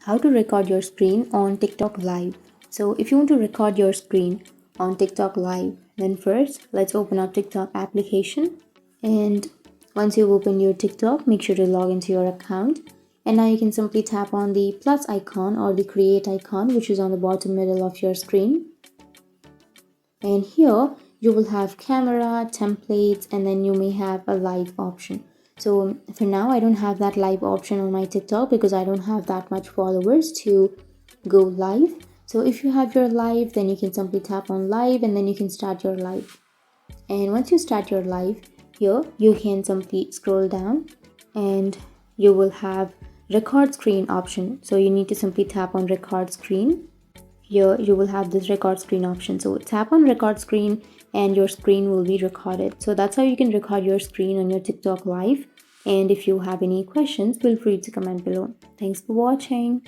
How to record your screen on TikTok Live. So if you want to record your screen on TikTok Live, then first let's open our TikTok application. And once you've opened your TikTok, make sure to log into your account. And now you can simply tap on the plus icon or the create icon, which is on the bottom middle of your screen. And here you will have camera, templates, and then you may have a live option. So for now, I don't have that live option on my TikTok because I don't have that much followers to go live. So if you have your live, then you can simply tap on live and then you can start your live. And once you start your live, here you can simply scroll down and you will have record screen option. So you need to simply tap on record screen. Here you will have this record screen option. So tap on record screen and your screen will be recorded. So that's how you can record your screen on your TikTok live. And if you have any questions, feel free to comment below. Thanks for watching.